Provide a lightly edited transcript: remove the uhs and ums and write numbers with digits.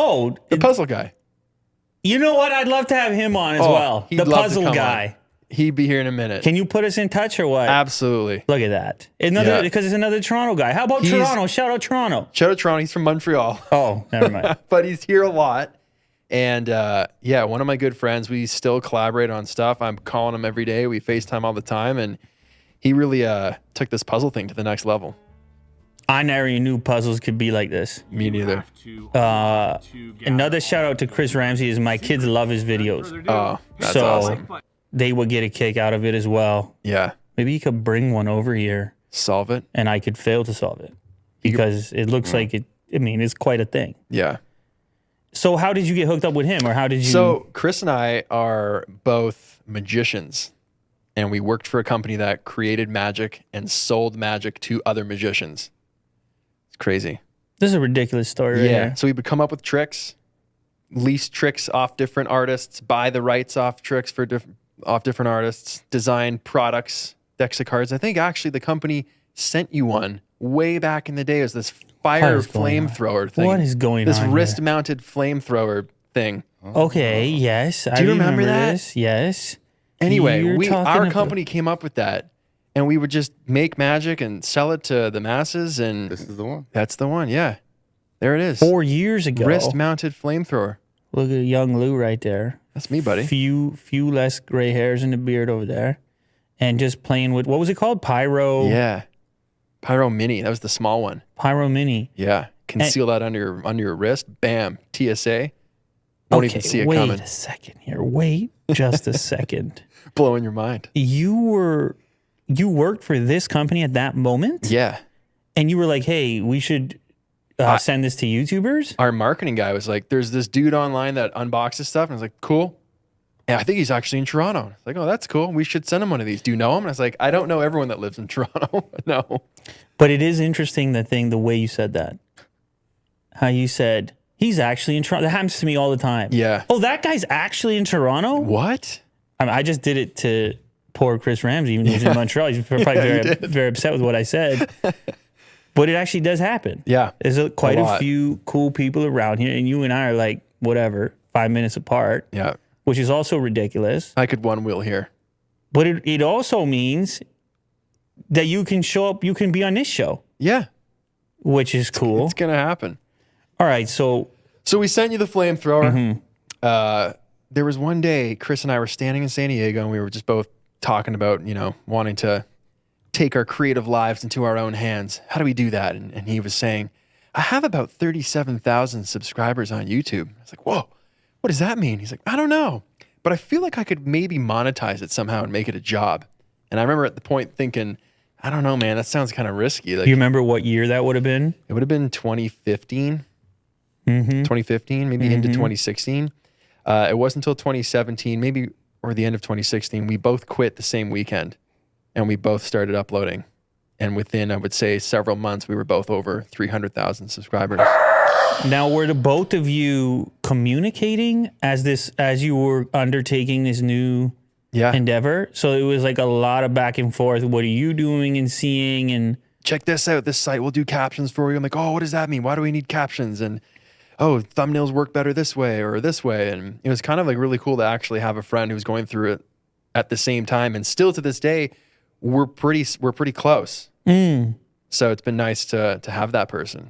Oh, The puzzle guy. you know what? I'd love to have him on as well. he'd The love to puzzle come guy. on. He'd be here in a minute. Can you put us in touch or what? Absolutely. Look at that. Because it's another Toronto guy. How about Toronto? Shout out Toronto. Shout out Toronto. He's from Montreal. Oh, never mind. But he's here a lot. And one of my good friends, we still collaborate on stuff. I'm calling him every day. We FaceTime all the time. And he really took this puzzle thing to the next level. I never knew puzzles could be like this. Me neither. Another shout out to Chris Ramsay is my kids love his videos. Oh, that's awesome. They would get a kick out of it as well. Yeah. Maybe you could bring one over here. Solve it. And I could fail to solve it. Because it looks like it, it's quite a thing. Yeah. So how did you get hooked up with him, or how did you? So Chris and I are both magicians, and we worked for a company that created magic and sold magic to other magicians. It's crazy. This is a ridiculous story right here. So we would come up with tricks, lease tricks off different artists, buy the rights off tricks off different artists, design products, decks of cards. I think actually the company sent you one way back in the day. It was this fire flamethrower thing. What is going on? This wrist-mounted flamethrower thing. Okay, yes. Do you remember that? This. Yes. Anyway, our company came up with that, and we would just make magic and sell it to the masses. And this is the one. That's the one. Yeah, there it is. 4 years ago. Wrist-mounted flamethrower. Look at young Lou right there. That's me, buddy. Few less gray hairs in the beard over there, and just playing with what was it called? Pyro. Yeah. Pyro Mini. That was the small one. Pyro Mini. Yeah. Conceal that under your wrist. Bam. TSA. Won't even see it coming. Wait a second here. Wait just a second. Blowing your mind. You worked for this company at that moment? Yeah. And you were like, hey, we should send this to YouTubers? Our marketing guy was like, there's this dude online that unboxes stuff. And I was like, cool. And I think he's actually in Toronto. I was like, oh, that's cool. We should send him one of these. Do you know him? And I was like, I don't know everyone that lives in Toronto. No. But it is interesting, the way you said that. How you said, he's actually in Toronto. That happens to me all the time. Yeah. Oh, that guy's actually in Toronto? What? I just did it to poor Chris Ramsay, even though he's in Montreal. He's probably very upset with what I said. But it actually does happen. Yeah. There's quite a few cool people around here, and you and I are like, whatever, 5 minutes apart. Yeah. Which is also ridiculous. I could one wheel here. But it also means that you can show up, you can be on this show. Yeah. Which is cool. It's going to happen. All right, so we sent you the flamethrower. There was one day, Chris and I were standing in San Diego, and we were just both talking about, wanting to take our creative lives into our own hands. How do we do that? And he was saying, I have about 37,000 subscribers on YouTube. I was like, whoa, what does that mean? He's like, I don't know, but I feel like I could maybe monetize it somehow and make it a job. And I remember at the point thinking, I don't know, man, that sounds kind of risky. Like, you remember what year that would have been? It would have been 2015. 2015, maybe into 2016. It wasn't until 2017, or the end of 2016, we both quit the same weekend, and we both started uploading. And within, I would say, several months, we were both over 300,000 subscribers. Now, were the both of you communicating as you were undertaking this new endeavor? So it was like a lot of back and forth. What are you doing and seeing? And check this out. This site will do captions for you. I'm like, oh, what does that mean? Why do we need captions? And oh, thumbnails work better this way or this way. And it was kind of like really cool to actually have a friend who was going through it at the same time. And still to this day, we're pretty close. So it's been nice to have that person.